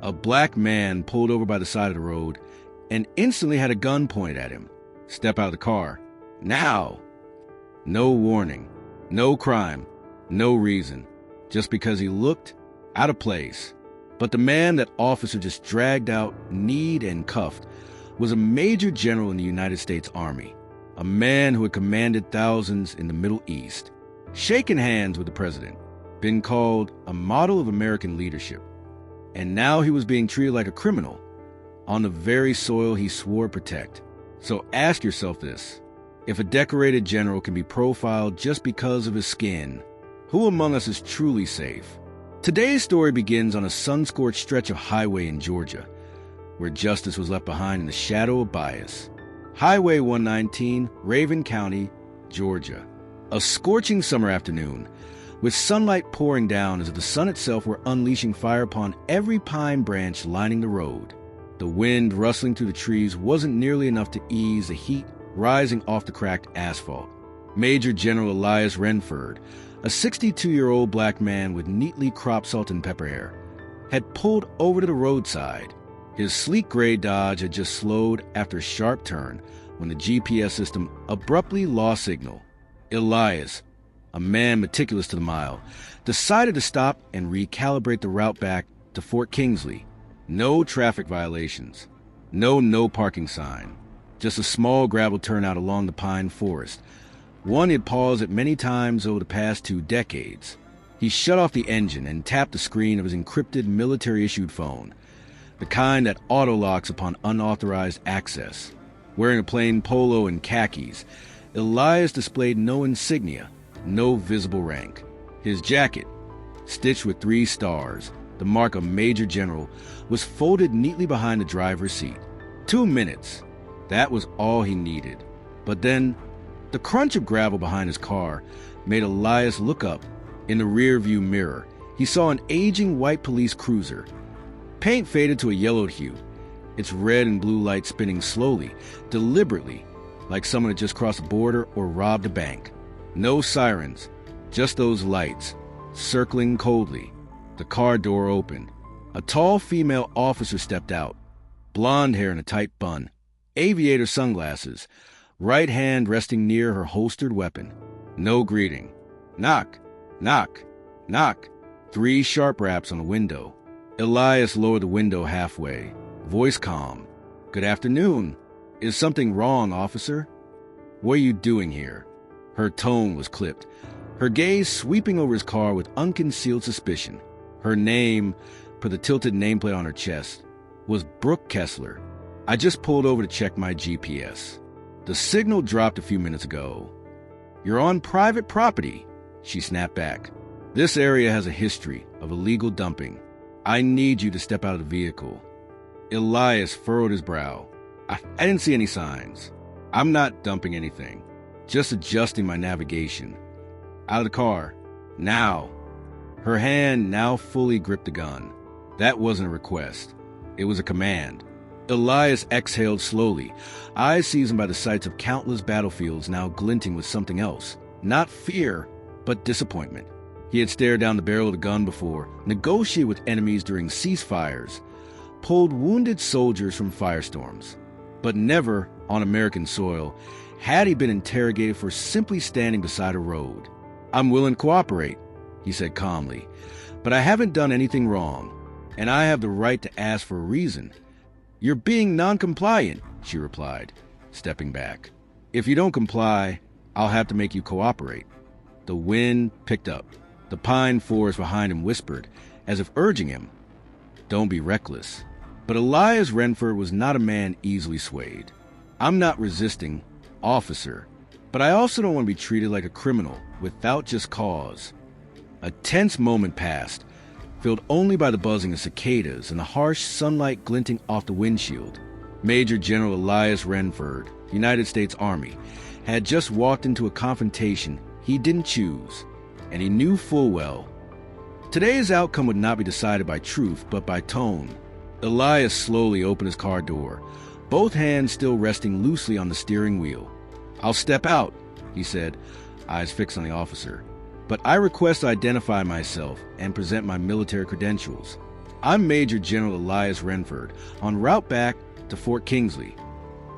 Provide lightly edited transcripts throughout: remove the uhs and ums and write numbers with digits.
A black man pulled over by the side of the road and instantly had a gun pointed at him. Step out of the car. Now! No warning, no crime, no reason, just because he looked out of place. But the man that officer just dragged out, kneed and cuffed was a major general in the United States Army, a man who had commanded thousands in the Middle East, shaken hands with the president, been called a model of American leadership. And now he was being treated like a criminal on the very soil he swore to protect. So ask yourself this. If a decorated general can be profiled just because of his skin, who among us is truly safe? Today's story begins on a sun-scorched stretch of highway in Georgia, where justice was left behind in the shadow of bias. Highway 119, Raven County, Georgia. A scorching summer afternoon, with sunlight pouring down as if the sun itself were unleashing fire upon every pine branch lining the road. The wind rustling through the trees wasn't nearly enough to ease the heat rising off the cracked asphalt. Major General Elias Renford, a 62-year-old black man with neatly cropped salt and pepper hair, had pulled over to the roadside. His sleek gray Dodge had just slowed after a sharp turn when the GPS system abruptly lost signal. Elias, a man meticulous to the mile, decided to stop and recalibrate the route back to Fort Kingsley. No traffic violations, no parking sign, just a small gravel turnout along the pine forest, one he had paused at many times over the past 2 decades. He shut off the engine and tapped the screen of his encrypted military-issued phone, the kind that auto-locks upon unauthorized access. Wearing a plain polo and khakis, Elias displayed no insignia, no visible rank. His jacket, stitched with 3 stars, the mark of Major General, was folded neatly behind the driver's seat. 2 minutes. That was all he needed. But then, the crunch of gravel behind his car made Elias look up. In the rearview mirror, he saw an aging white police cruiser. Paint faded to a yellowed hue, its red and blue lights spinning slowly, deliberately, like someone had just crossed a border or robbed a bank. No sirens, just those lights, circling coldly. The car door opened. A tall female officer stepped out, blonde hair in a tight bun, aviator sunglasses, right hand resting near her holstered weapon. No greeting. Knock, knock, knock. 3 sharp raps on the window. Elias lowered the window halfway, voice calm. Good afternoon. Is something wrong, officer? What are you doing here? Her tone was clipped, her gaze sweeping over his car with unconcealed suspicion. Her name, per the tilted nameplate on her chest, was Brooke Kessler. I just pulled over to check my GPS. The signal dropped a few minutes ago. You're on private property, she snapped back. This area has a history of illegal dumping. I need you to step out of the vehicle. Elias furrowed his brow. I didn't see any signs. I'm not dumping anything. Just adjusting my navigation. Out of the car. Now. Her hand now fully gripped the gun. That wasn't a request. It was a command. Elias exhaled slowly, eyes seasoned by the sights of countless battlefields now glinting with something else. Not fear, but disappointment. He had stared down the barrel of the gun before, negotiated with enemies during ceasefires, pulled wounded soldiers from firestorms. But never, on American soil, had he been interrogated for simply standing beside a road. I'm willing to cooperate, he said calmly, but I haven't done anything wrong, and I have the right to ask for a reason. You're being non-compliant, she replied, stepping back. If you don't comply, I'll have to make you cooperate. The wind picked up. The pine forest behind him whispered, as if urging him, don't be reckless. But Elias Renford was not a man easily swayed. I'm not resisting, officer, but I also don't want to be treated like a criminal without just cause. A tense moment passed, filled only by the buzzing of cicadas and the harsh sunlight glinting off the windshield. Major General Elias Renford, United States Army, had just walked into a confrontation he didn't choose, and he knew full well. Today's outcome would not be decided by truth, but by tone. Elias slowly opened his car door, both hands still resting loosely on the steering wheel. I'll step out, he said, eyes fixed on the officer. But I request to identify myself and present my military credentials. I'm Major General Elias Renford, en route back to Fort Kingsley.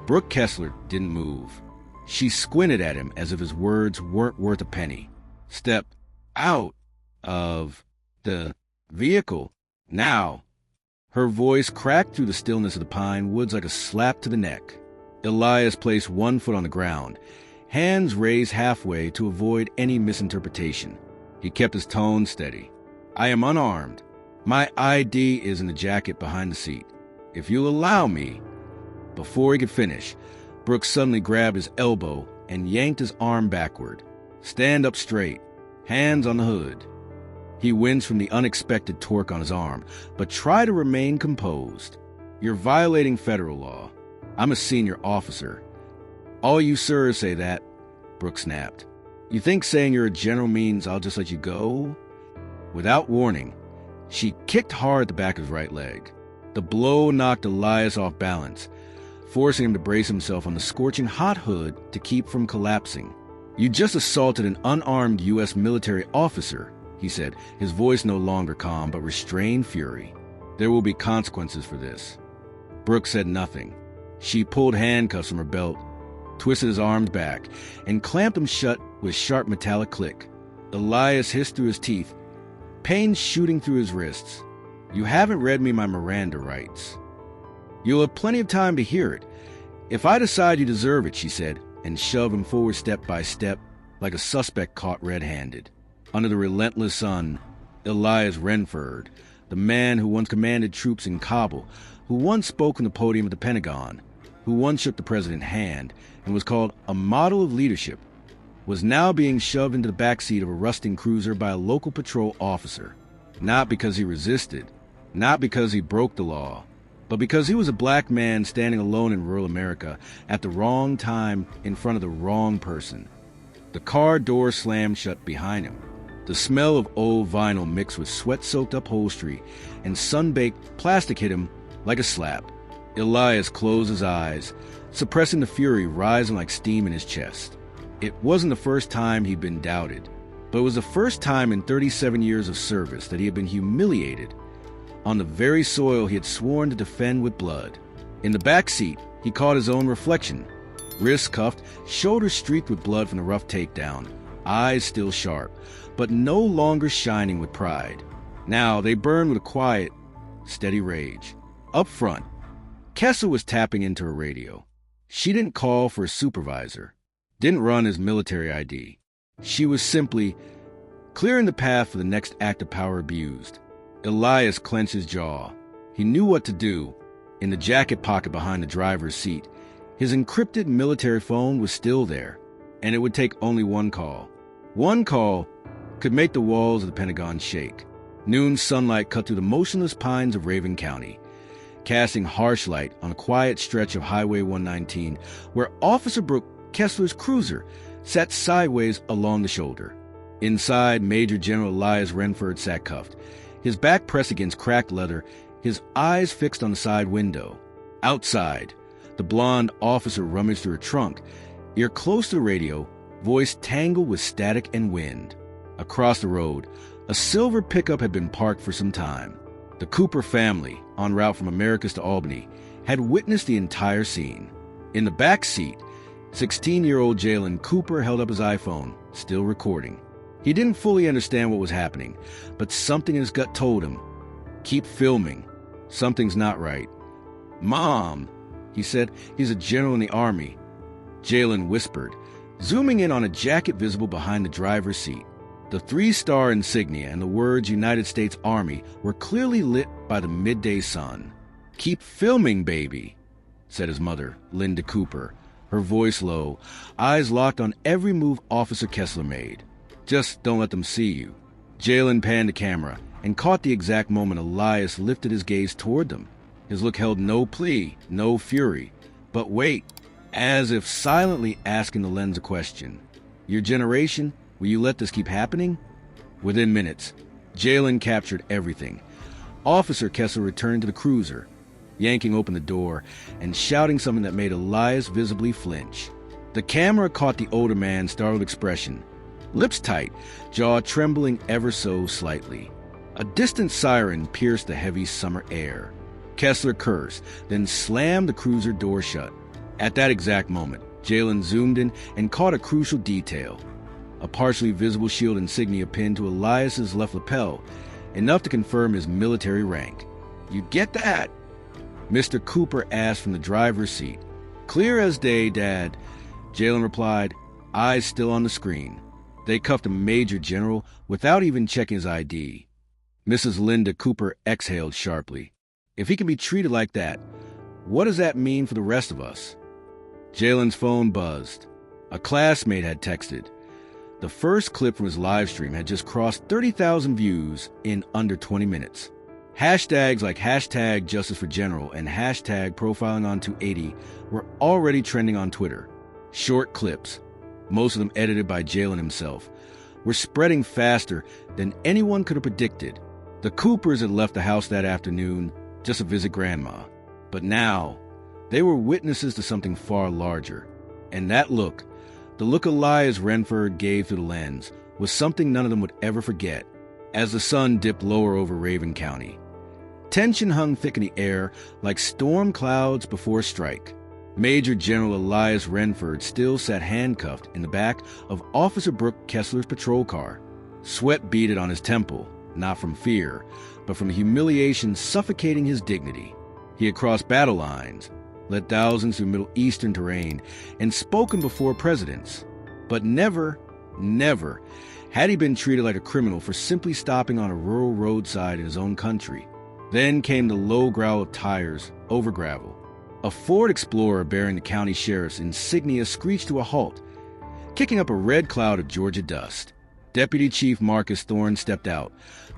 Brooke Kessler didn't move. She squinted at him as if his words weren't worth a penny. Step out of the vehicle now. Her voice cracked through the stillness of the pine woods like a slap to the neck. Elias placed one foot on the ground, hands raised halfway to avoid any misinterpretation. He kept his tone steady. I am unarmed. My ID is in the jacket behind the seat. If you'll allow me. Before he could finish, Brooks suddenly grabbed his elbow and yanked his arm backward. Stand up straight, hands on the hood. He winced from the unexpected torque on his arm, but tried to remain composed. You're violating federal law. I'm a senior officer. All you sirs say that, Brooks snapped. You think saying you're a general means I'll just let you go? Without warning, she kicked hard at the back of his right leg. The blow knocked Elias off balance, forcing him to brace himself on the scorching hot hood to keep from collapsing. You just assaulted an unarmed U.S. military officer, he said, his voice no longer calm but restrained fury. There will be consequences for this. Brooke said nothing. She pulled handcuffs from her belt, twisted his arms back, and clamped them shut with a sharp metallic click. Elias hissed through his teeth, pain shooting through his wrists. You haven't read me my Miranda rights. You'll have plenty of time to hear it. If I decide you deserve it, she said, and shoved him forward step by step like a suspect caught red-handed. Under the relentless sun, Elias Renford, the man who once commanded troops in Kabul, who once spoke on the podium at the Pentagon, who once shook the president's hand and was called a model of leadership, was now being shoved into the backseat of a rusting cruiser by a local patrol officer. Not because he resisted, not because he broke the law, but because he was a black man standing alone in rural America at the wrong time in front of the wrong person. The car door slammed shut behind him. The smell of old vinyl mixed with sweat-soaked upholstery and sun-baked plastic hit him like a slap. Elias closed his eyes, suppressing the fury rising like steam in his chest. It wasn't the first time he'd been doubted, but it was the first time in 37 years of service that he had been humiliated on the very soil he had sworn to defend with blood. In the back seat, he caught his own reflection, wrists cuffed, shoulders streaked with blood from the rough takedown, eyes still sharp, but no longer shining with pride. Now they burned with a quiet, steady rage. Up front, Kessler was tapping into her radio. She didn't call for a supervisor, didn't run his military ID. She was simply clearing the path for the next act of power abused. Elias clenched his jaw. He knew what to do. In the jacket pocket behind the driver's seat, his encrypted military phone was still there, and it would take only one call. One call could make the walls of the Pentagon shake. Noon sunlight cut through the motionless pines of Raven County, casting harsh light on a quiet stretch of Highway 119 where Officer Brooke Kessler's cruiser sat sideways along the shoulder. Inside, Major General Elias Renford sat cuffed, his back pressed against cracked leather, his eyes fixed on the side window. Outside, the blonde officer rummaged through her trunk, ear close to the radio, voice tangled with static and wind. Across the road, a silver pickup had been parked for some time. The Cooper family, en route from Americus to Albany, had witnessed the entire scene. In the back seat, 16-year-old Jalen Cooper held up his iPhone, still recording. He didn't fully understand what was happening, but something in his gut told him, keep filming. Something's not right. Mom, he said, he's a general in the Army. Jalen whispered, zooming in on a jacket visible behind the driver's seat. The 3-star insignia and the words United States Army were clearly lit by the midday sun. Keep filming, baby, said his mother, Linda Cooper, her voice low, eyes locked on every move Officer Kessler made. Just don't let them see you. Jalen panned the camera and caught the exact moment Elias lifted his gaze toward them. His look held no plea, no fury, but wait, as if silently asking the lens a question. Your generation, will you let this keep happening? Within minutes, Jalen captured everything. Officer Kessler returned to the cruiser, yanking open the door and shouting something that made Elias visibly flinch. The camera caught the older man's startled expression, lips tight, jaw trembling ever so slightly. A distant siren pierced the heavy summer air. Kessler cursed, then slammed the cruiser door shut. At that exact moment, Jalen zoomed in and caught a crucial detail. A partially visible shield insignia pinned to Elias's left lapel, enough to confirm his military rank. "You get that?" Mr. Cooper asked from the driver's seat. "Clear as day, Dad," Jalen replied, eyes still on the screen. They cuffed a major general without even checking his ID. Mrs. Linda Cooper exhaled sharply. If he can be treated like that, what does that mean for the rest of us? Jalen's phone buzzed. A classmate had texted. The first clip from his live stream had just crossed 30,000 views in under 20 minutes. Hashtags like hashtag Justice for General and hashtag profiling on 280 were already trending on Twitter. Short clips, most of them edited by Jalen himself, were spreading faster than anyone could have predicted. The Coopers had left the house that afternoon just to visit Grandma. But now, they were witnesses to something far larger. And that look, the look Elias Renford gave through the lens, was something none of them would ever forget, as the sun dipped lower over Raven County. Tension hung thick in the air like storm clouds before a strike. Major General Elias Renford still sat handcuffed in the back of Officer Brooke Kessler's patrol car. Sweat beaded on his temple, not from fear, but from humiliation suffocating his dignity. He had crossed battle lines, led thousands through Middle Eastern terrain, and spoken before presidents. But never had he been treated like a criminal for simply stopping on a rural roadside in his own country. Then came the low growl of tires over gravel. A Ford Explorer bearing the county sheriff's insignia screeched to a halt, kicking up a red cloud of Georgia dust. Deputy Chief Marcus Thorne stepped out,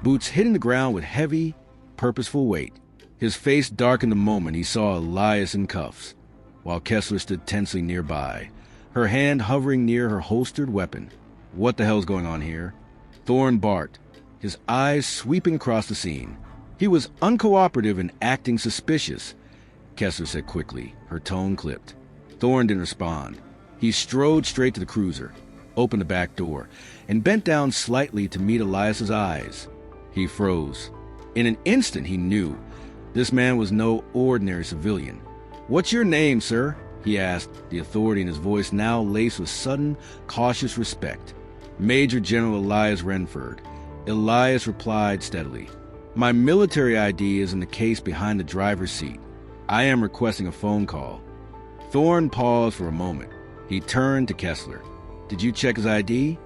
boots hitting the ground with heavy, purposeful weight. His face darkened the moment he saw Elias in cuffs, while Kessler stood tensely nearby, her hand hovering near her holstered weapon. "What the hell's going on here?" Thorne barked, his eyes sweeping across the scene. He was uncooperative and acting suspicious, Kessler said quickly, her tone clipped. Thorne didn't respond. He strode straight to the cruiser, opened the back door, and bent down slightly to meet Elias's eyes. He froze. In an instant he knew. This man was no ordinary civilian. "What's your name, sir?" he asked, the authority in his voice now laced with sudden, cautious respect. "Major General Elias Renford." Elias replied steadily. "My military ID is in the case behind the driver's seat. I am requesting a phone call." Thorne paused for a moment. He turned to Kessler. "Did you check his ID?"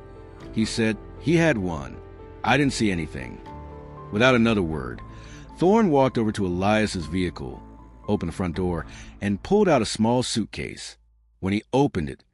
He said he had one. "I didn't see anything." Without another word, Thorne walked over to Elias's vehicle, opened the front door, and pulled out a small suitcase. When he opened it,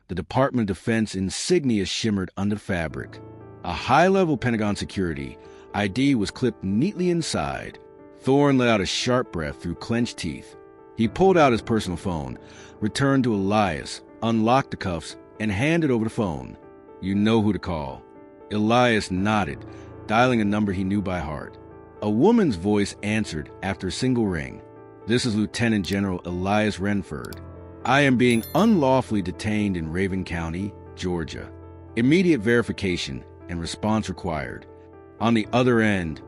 the Department of Defense insignia shimmered under the fabric. A high-level Pentagon security ID was clipped neatly inside. Thorne let out a sharp breath through clenched teeth. He pulled out his personal phone, returned to Elias, unlocked the cuffs, and handed over the phone. "You know who to call." Elias nodded, dialing a number he knew by heart. A woman's voice answered after a single ring. "This is Lieutenant General Elias Renford. I am being unlawfully detained in Raven County, Georgia. Immediate verification and response required." On the other end,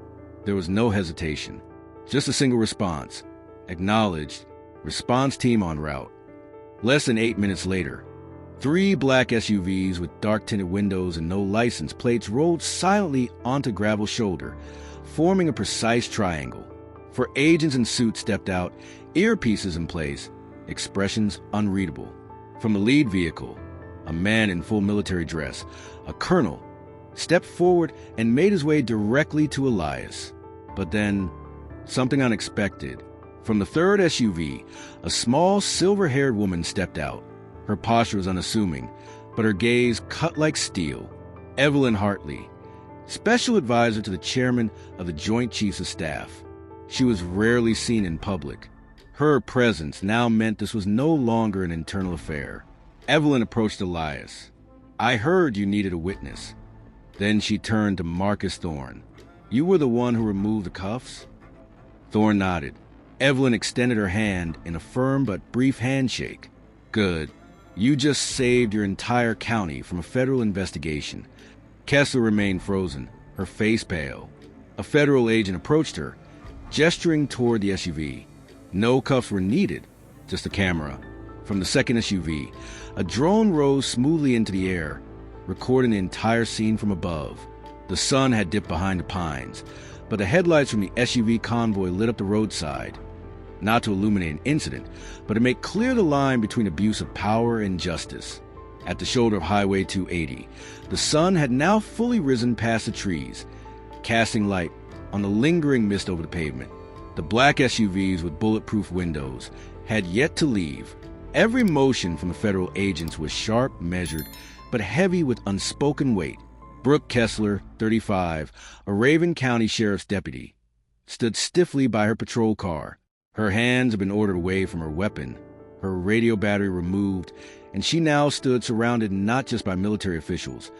there was no hesitation. Just a single response. Acknowledged. Response team en route. Less than 8 minutes later, 3 black SUVs with dark-tinted windows and no license plates rolled silently onto gravel's shoulder, forming a precise triangle. 4 agents in suits stepped out, earpieces in place, expressions unreadable. From the lead vehicle, a man in full military dress, a colonel, stepped forward and made his way directly to Elias. But then, something unexpected. From the third SUV, a small silver-haired woman stepped out. Her posture was unassuming, but her gaze cut like steel. Evelyn Hartley, special advisor to the chairman of the Joint Chiefs of Staff. She was rarely seen in public. Her presence now meant this was no longer an internal affair. Evelyn approached Elias. "I heard you needed a witness." Then she turned to Marcus Thorne. "You were the one who removed the cuffs?" Thorne nodded. Evelyn extended her hand in a firm but brief handshake. "Good. You just saved your entire county from a federal investigation." Kessler remained frozen, her face pale. A federal agent approached her, gesturing toward the SUV. No cuffs were needed, just a camera. From the second SUV, a drone rose smoothly into the air, recording the entire scene from above. The sun had dipped behind the pines, but the headlights from the SUV convoy lit up the roadside, not to illuminate an incident, but to make clear the line between abuse of power and justice. At the shoulder of Highway 280, the sun had now fully risen past the trees, casting light on the lingering mist over the pavement. The black SUVs with bulletproof windows had yet to leave. Every motion from the federal agents was sharp, measured, but heavy with unspoken weight. Brooke Kessler, 35, a Raven County Sheriff's deputy, stood stiffly by her patrol car. Her hands had been ordered away from her weapon, her radio battery removed, and she now stood surrounded not just by military officials,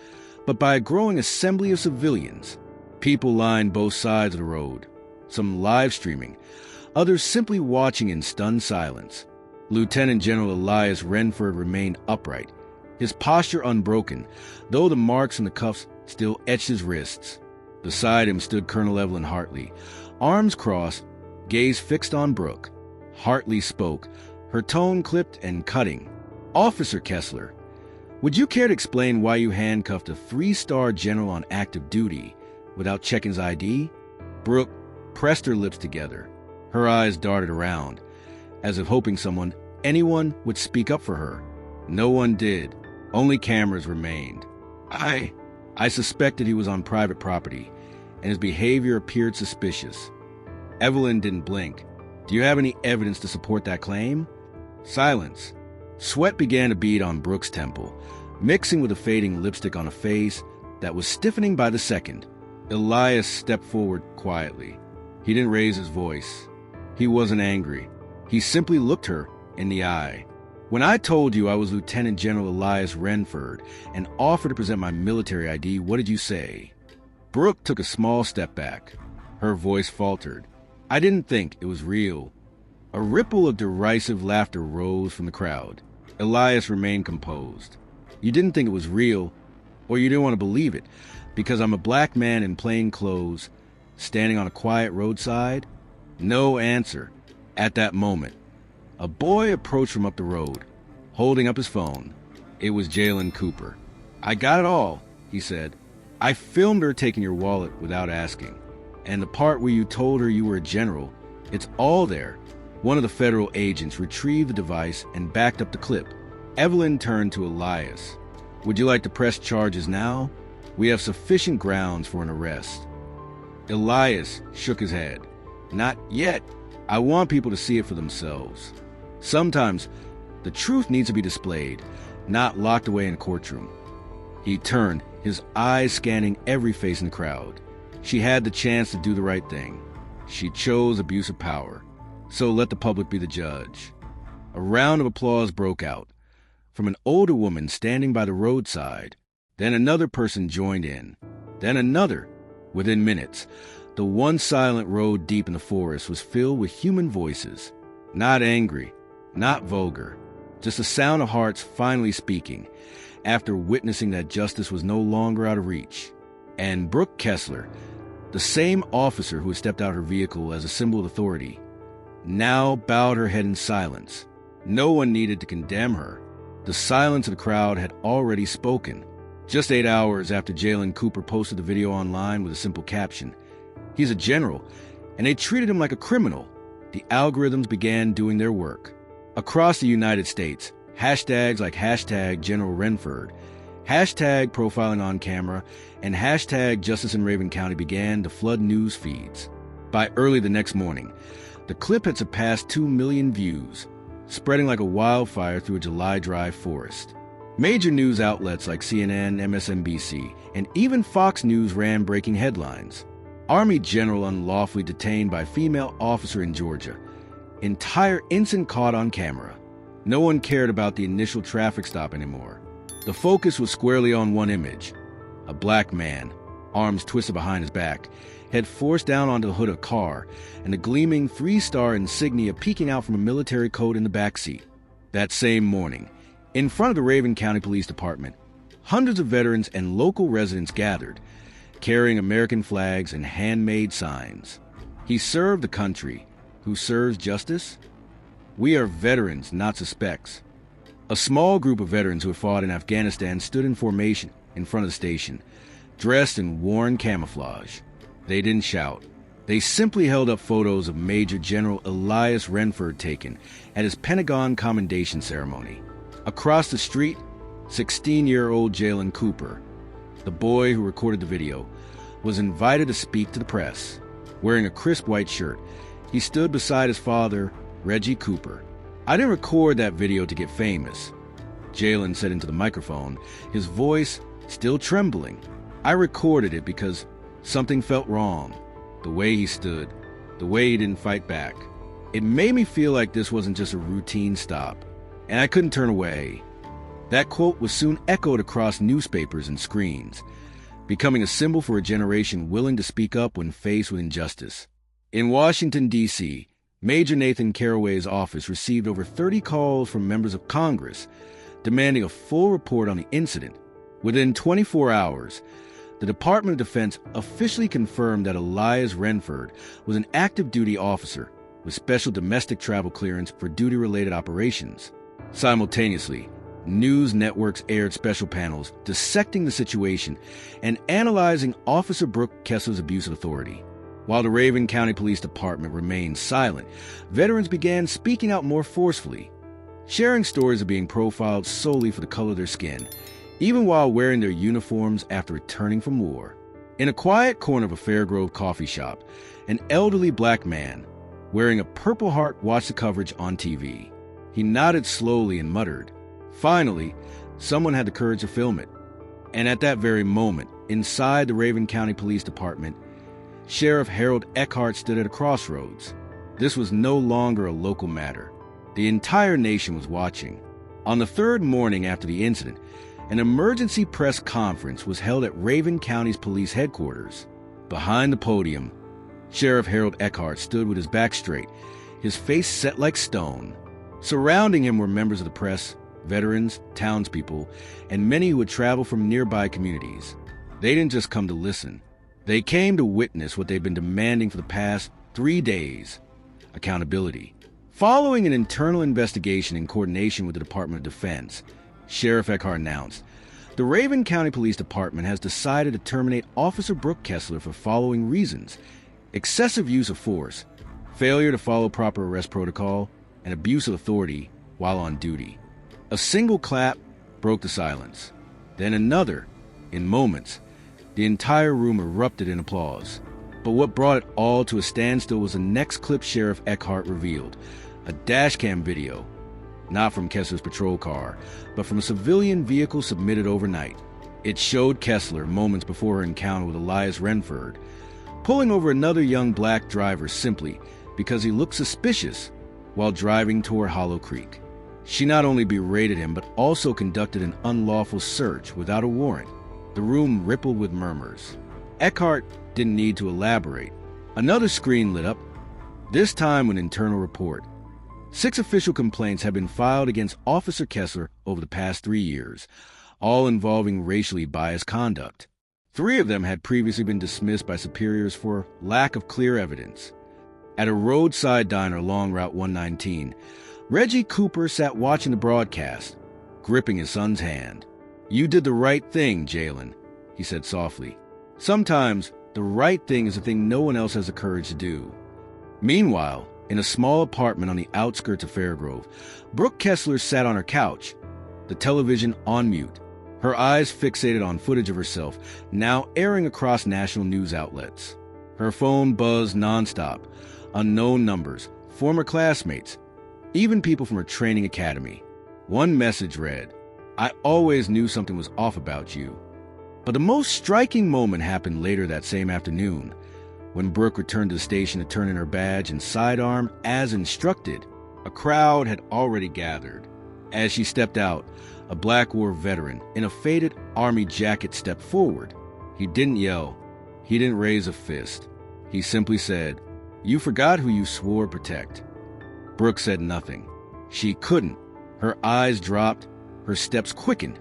but by a growing assembly of civilians. People lined both sides of the road, some live streaming, others simply watching in stunned silence. Lieutenant General Elias Renford remained upright, his posture unbroken, though the marks on the cuffs still etched his wrists. Beside him stood Colonel Evelyn Hartley, arms crossed, gaze fixed on Brooke. Hartley spoke, her tone clipped and cutting. "Officer Kessler, would you care to explain why you handcuffed a 3-star general on active duty without checking his ID?" Brooke pressed her lips together. Her eyes darted around, as if hoping anyone would speak up for her. No one did. Only cameras remained. I suspected he was on private property, and his behavior appeared suspicious. Evelyn didn't blink. "Do you have any evidence to support that claim?" Silence. Sweat began to bead on Brooke's temple, mixing with the fading lipstick on a face that was stiffening by the second. Elias stepped forward quietly. He didn't raise his voice. He wasn't angry. He simply looked her in the eye. "When I told you I was Lieutenant General Elias Renford and offered to present my military ID, what did you say?" Brooke took a small step back. Her voice faltered. "I didn't think it was real." A ripple of derisive laughter rose from the crowd. Elias remained composed. "You didn't think it was real, or you didn't want to believe it, because I'm a black man in plain clothes, standing on a quiet roadside?" No answer. At that moment, a boy approached from up the road, holding up his phone. It was Jalen Cooper. "I got it all," he said. "I filmed her taking your wallet without asking. And the part where you told her you were a general, it's all there." One of the federal agents retrieved the device and backed up the clip. Evelyn turned to Elias. "Would you like to press charges now? We have sufficient grounds for an arrest." Elias shook his head. "Not yet. I want people to see it for themselves. Sometimes the truth needs to be displayed, not locked away in a courtroom." He turned, his eyes scanning every face in the crowd. She had the chance to do the right thing. She chose abuse of power. So let the public be the judge. A round of applause broke out from an older woman standing by the roadside. Then another person joined in. Then another. Within minutes, the once silent road deep in the forest was filled with human voices. Not angry, not vulgar, just the sound of hearts finally speaking after witnessing that justice was no longer out of reach. And Brooke Kessler, the same officer who had stepped out her vehicle as a symbol of authority, now bowed her head in silence. No one needed to condemn her. The silence of the crowd had already spoken. Just 8 hours after Jalen Cooper posted the video online with a simple caption, "He's a general," and they treated him like a criminal, the algorithms began doing their work. Across the United States, hashtags like hashtag General Renford, hashtag profiling on camera, and hashtag Justice in Raven County began to flood news feeds. By early the next morning, the clip had surpassed 2 million views, spreading like a wildfire through a July dry forest. Major news outlets like CNN, MSNBC, and even Fox News ran breaking headlines. Army general unlawfully detained by female officer in Georgia. Entire incident caught on camera. No one cared about the initial traffic stop anymore. The focus was squarely on one image. A black man, arms twisted behind his back, head forced down onto the hood of a car, and a gleaming 3-star insignia peeking out from a military coat in the backseat. That same morning, in front of the Raven County Police Department, hundreds of veterans and local residents gathered, carrying American flags and handmade signs. He served the country. Who serves justice? We are veterans, not suspects. A small group of veterans who had fought in Afghanistan stood in formation in front of the station, dressed in worn camouflage. They didn't shout. They simply held up photos of Major General Elias Renford taken at his Pentagon commendation ceremony. Across the street, 16-year-old Jalen Cooper, the boy who recorded the video, was invited to speak to the press. Wearing a crisp white shirt, he stood beside his father, Reggie Cooper. I didn't record that video to get famous, Jalen said into the microphone, his voice still trembling. I recorded it because something felt wrong. The way he stood, the way he didn't fight back. It made me feel like this wasn't just a routine stop, and I couldn't turn away. That quote was soon echoed across newspapers and screens, becoming a symbol for a generation willing to speak up when faced with injustice. In Washington, D.C., Major Nathan Carraway's office received over 30 calls from members of Congress demanding a full report on the incident. Within 24 hours, the Department of Defense officially confirmed that Elias Renford was an active duty officer with special domestic travel clearance for duty-related operations. Simultaneously, news networks aired special panels dissecting the situation and analyzing Officer Brooke Kessler's abuse of authority. While the Raven County Police Department remained silent, veterans began speaking out more forcefully, sharing stories of being profiled solely for the color of their skin, even while wearing their uniforms after returning from war. In a quiet corner of a Fairgrove coffee shop, an elderly black man wearing a Purple Heart watched the coverage on TV. He nodded slowly and muttered. Finally, someone had the courage to film it. And at that very moment, inside the Raven County Police Department, Sheriff Harold Eckhart stood at a crossroads. This was no longer a local matter. The entire nation was watching. On the third morning after the incident, an emergency press conference was held at Raven County's police headquarters. Behind the podium, Sheriff Harold Eckhart stood with his back straight, his face set like stone. Surrounding him were members of the press, veterans, townspeople, and many who had traveled from nearby communities. They didn't just come to listen. They came to witness what they've been demanding for the past 3 days: accountability. Following an internal investigation in coordination with the Department of Defense, Sheriff Eckhart announced, the Raven County Police Department has decided to terminate Officer Brooke Kessler for following reasons: excessive use of force, failure to follow proper arrest protocol, and abuse of authority while on duty. A single clap broke the silence. Then another. In moments, the entire room erupted in applause. But what brought it all to a standstill was the next clip Sheriff Eckhart revealed: a dashcam video, not from Kessler's patrol car, but from a civilian vehicle submitted overnight. It showed Kessler, moments before her encounter with Elias Renford, pulling over another young black driver simply because he looked suspicious while driving toward Hollow Creek. She not only berated him, but also conducted an unlawful search without a warrant. The room rippled with murmurs. Eckhart didn't need to elaborate. Another screen lit up, this time with an internal report. 6 official complaints have been filed against Officer Kessler over the past 3 years, all involving racially biased conduct. 3 of them had previously been dismissed by superiors for lack of clear evidence. At a roadside diner along Route 119, Reggie Cooper sat watching the broadcast, gripping his son's hand. "You did the right thing, Jalen," he said softly. "Sometimes the right thing is the thing no one else has the courage to do." Meanwhile, in a small apartment on the outskirts of Fairgrove, Brooke Kessler sat on her couch, the television on mute, her eyes fixated on footage of herself, now airing across national news outlets. Her phone buzzed nonstop, unknown numbers, former classmates, even people from her training academy. One message read, "I always knew something was off about you." But the most striking moment happened later that same afternoon, when Brooke returned to the station to turn in her badge and sidearm as instructed. A crowd had already gathered. As she stepped out, a Black War veteran in a faded army jacket stepped forward. He didn't yell. He didn't raise a fist. He simply said, "You forgot who you swore to protect." Brooke said nothing. She couldn't. Her eyes dropped, her steps quickened,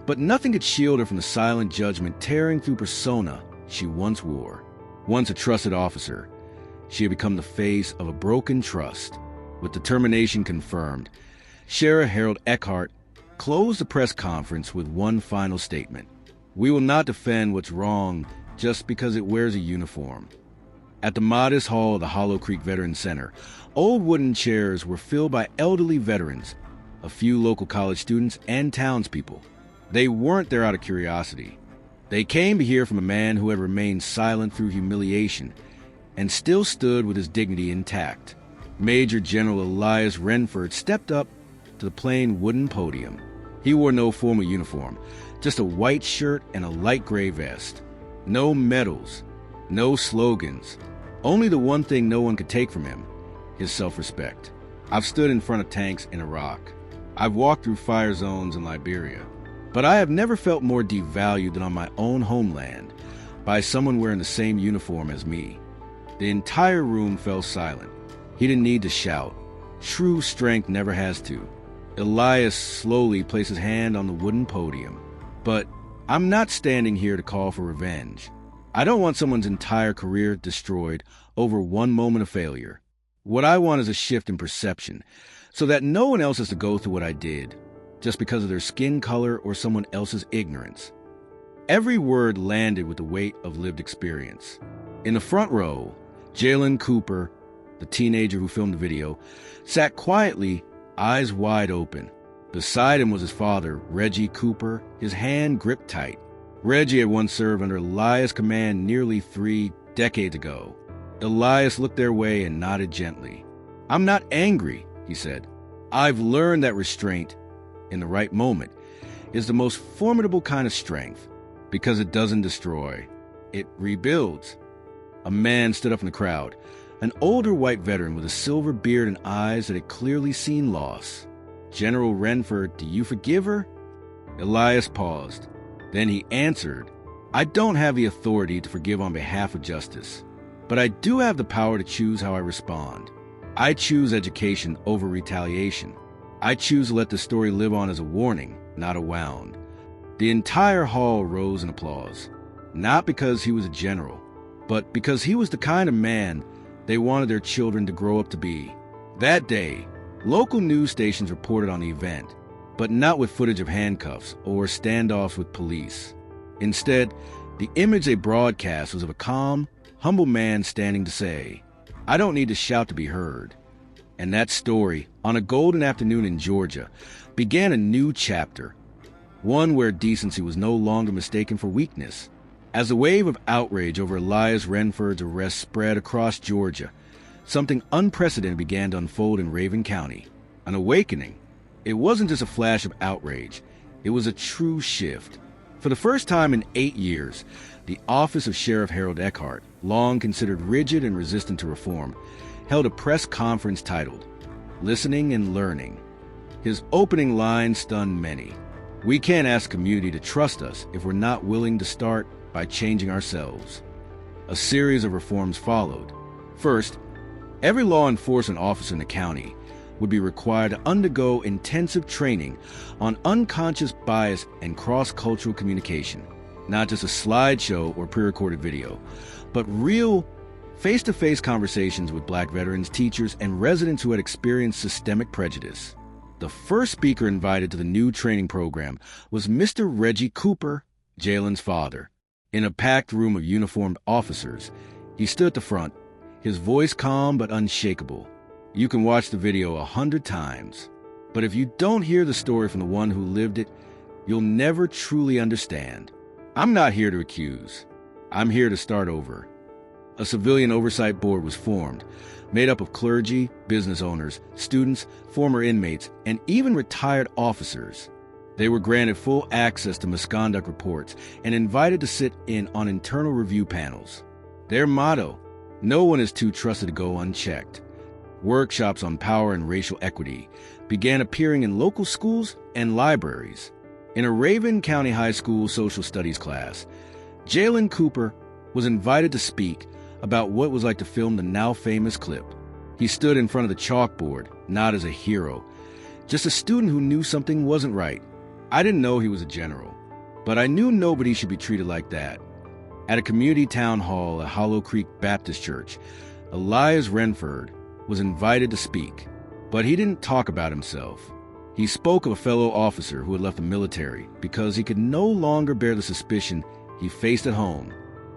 but nothing could shield her from the silent judgment tearing through persona she once wore. Once a trusted officer, she had become the face of a broken trust. With determination confirmed, Sheriff Harold Eckhart closed the press conference with one final statement. We will not defend what's wrong just because it wears a uniform. At the modest hall of the Hollow Creek Veterans Center, old wooden chairs were filled by elderly veterans, a few local college students, and townspeople. They weren't there out of curiosity. They came to hear from a man who had remained silent through humiliation and still stood with his dignity intact. Major General Elias Renford stepped up to the plain wooden podium. He wore no formal uniform, just a white shirt and a light gray vest. No medals, no slogans, only the one thing no one could take from him, his self-respect. I've stood in front of tanks in Iraq. I've walked through fire zones in Liberia. But I have never felt more devalued than on my own homeland by someone wearing the same uniform as me. The entire room fell silent. He didn't need to shout. True strength never has to. Elias slowly placed his hand on the wooden podium. But I'm not standing here to call for revenge. I don't want someone's entire career destroyed over one moment of failure. What I want is a shift in perception, so that no one else has to go through what I did, just because of their skin color or someone else's ignorance. Every word landed with the weight of lived experience. In the front row, Jalen Cooper, the teenager who filmed the video, sat quietly, eyes wide open. Beside him was his father, Reggie Cooper, his hand gripped tight. Reggie had once served under Elias' command nearly 3 decades ago. Elias looked their way and nodded gently. I'm not angry, he said. I've learned that restraint, in the right moment, is the most formidable kind of strength, because it doesn't destroy. It rebuilds. A man stood up in the crowd, an older white veteran with a silver beard and eyes that had clearly seen loss. General Renford, do you forgive her? Elias paused. Then he answered, I don't have the authority to forgive on behalf of justice, but I do have the power to choose how I respond. I choose education over retaliation. I choose to let the story live on as a warning, not a wound. The entire hall rose in applause, not because he was a general, but because he was the kind of man they wanted their children to grow up to be. That day, local news stations reported on the event, but not with footage of handcuffs or standoffs with police. Instead, the image they broadcast was of a calm, humble man standing to say, I don't need to shout to be heard. And that story, on a golden afternoon in Georgia, began a new chapter, one where decency was no longer mistaken for weakness. As the wave of outrage over Elias Renford's arrest spread across Georgia, something unprecedented began to unfold in Raven County. An awakening. It wasn't just a flash of outrage. It was a true shift. For the first time in 8 years, the office of Sheriff Harold Eckhart, long considered rigid and resistant to reform, held a press conference titled, Listening and Learning. His opening line stunned many. We can't ask community to trust us if we're not willing to start by changing ourselves. A series of reforms followed. First, every law enforcement officer in the county would be required to undergo intensive training on unconscious bias and cross-cultural communication. Not just a slideshow or pre-recorded video, but real face-to-face conversations with Black veterans, teachers, and residents who had experienced systemic prejudice. The first speaker invited to the new training program was Mr. Reggie Cooper, Jalen's father. In a packed room of uniformed officers, he stood at the front, his voice calm but unshakable. You can watch the video 100 times, but if you don't hear the story from the one who lived it, you'll never truly understand. I'm not here to accuse. I'm here to start over. A civilian oversight board was formed, made up of clergy, business owners, students, former inmates, and even retired officers. They were granted full access to misconduct reports and invited to sit in on internal review panels. Their motto, no one is too trusted to go unchecked. Workshops on power and racial equity began appearing in local schools and libraries. In a Raven County High School social studies class, Jalen Cooper was invited to speak about what it was like to film the now famous clip. He stood in front of the chalkboard, not as a hero, just a student who knew something wasn't right. I didn't know he was a general, but I knew nobody should be treated like that. At a community town hall at Hollow Creek Baptist Church, Elias Renford was invited to speak, but he didn't talk about himself. He spoke of a fellow officer who had left the military because he could no longer bear the suspicion he faced at home.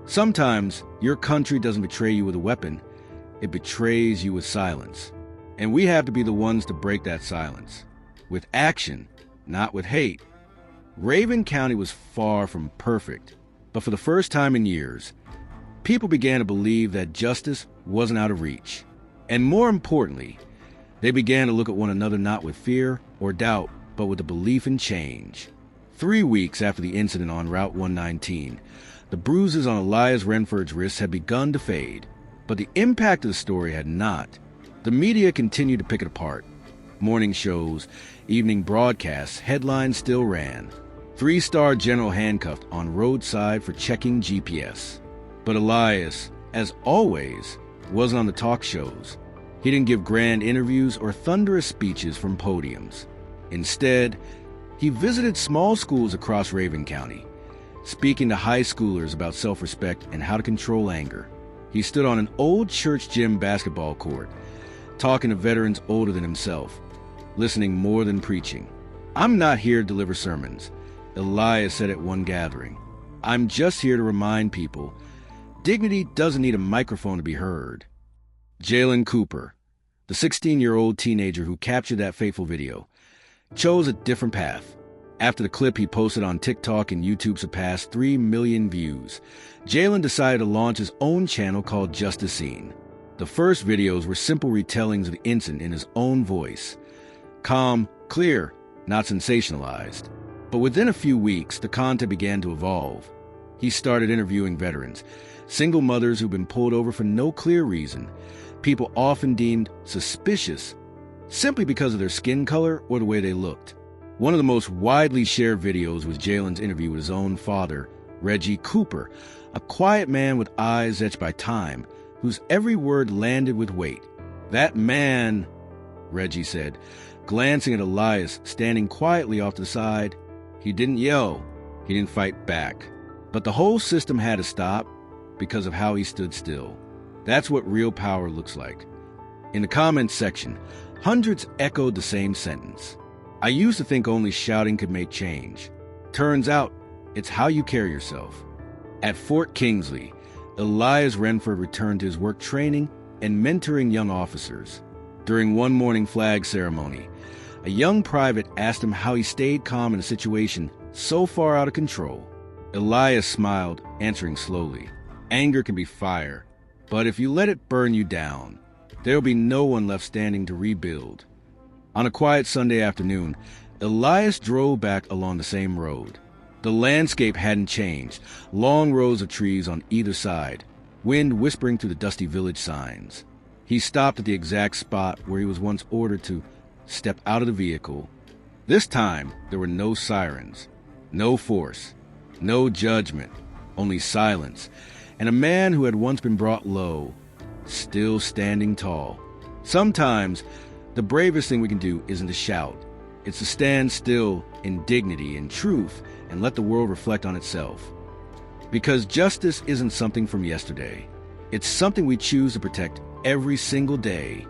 Sometimes your country doesn't betray you with a weapon, it betrays you with silence. And we have to be the ones to break that silence. With action, not with hate. Raven County was far from perfect, but for the first time in years, people began to believe that justice wasn't out of reach. And more importantly, they began to look at one another not with fear or doubt, but with a belief in change. 3 weeks after the incident on Route 119, the bruises on Elias Renford's wrists had begun to fade, but the impact of the story had not. The media continued to pick it apart. Morning shows, evening broadcasts, headlines still ran. 3-star general handcuffed on roadside for checking GPS. But Elias, as always, wasn't on the talk shows. He didn't give grand interviews or thunderous speeches from podiums. Instead, he visited small schools across Raven County, speaking to high schoolers about self-respect and how to control anger. He stood on an old church gym basketball court, talking to veterans older than himself, listening more than preaching. "I'm not here to deliver sermons," Elias said at one gathering. "I'm just here to remind people dignity doesn't need a microphone to be heard." Jalen Cooper, the 16-year-old teenager who captured that fateful video, chose a different path. After the clip he posted on TikTok and YouTube surpassed 3 million views, Jalen decided to launch his own channel called Justice Scene. The first videos were simple retellings of the incident in his own voice. Calm, clear, not sensationalized. But within a few weeks, the content began to evolve. He started interviewing veterans, single mothers who'd been pulled over for no clear reason, people often deemed suspicious simply because of their skin color or the way they looked. One of the most widely shared videos was Jalen's interview with his own father, Reggie Cooper, a quiet man with eyes etched by time, whose every word landed with weight. "That man," Reggie said, glancing at Elias standing quietly off to the side. He didn't yell, he didn't fight back. But the whole system had to stop because of how he stood still. That's what real power looks like. In the comments section, hundreds echoed the same sentence. "I used to think only shouting could make change. Turns out, it's how you carry yourself." At Fort Kingsley, Elias Renford returned to his work training and mentoring young officers. During one morning flag ceremony, a young private asked him how he stayed calm in a situation so far out of control. Elias smiled, answering slowly, "Anger can be fire, but if you let it burn you down, there'll be no one left standing to rebuild." On a quiet Sunday afternoon, Elias drove back along the same road. The landscape hadn't changed, long rows of trees on either side, wind whispering through the dusty village signs. He stopped at the exact spot where he was once ordered to step out of the vehicle. This time, there were no sirens, no force, no judgment, only silence, and a man who had once been brought low, still standing tall. Sometimes, the bravest thing we can do isn't to shout. It's to stand still in dignity and truth and let the world reflect on itself. Because justice isn't something from yesterday. It's something we choose to protect every single day.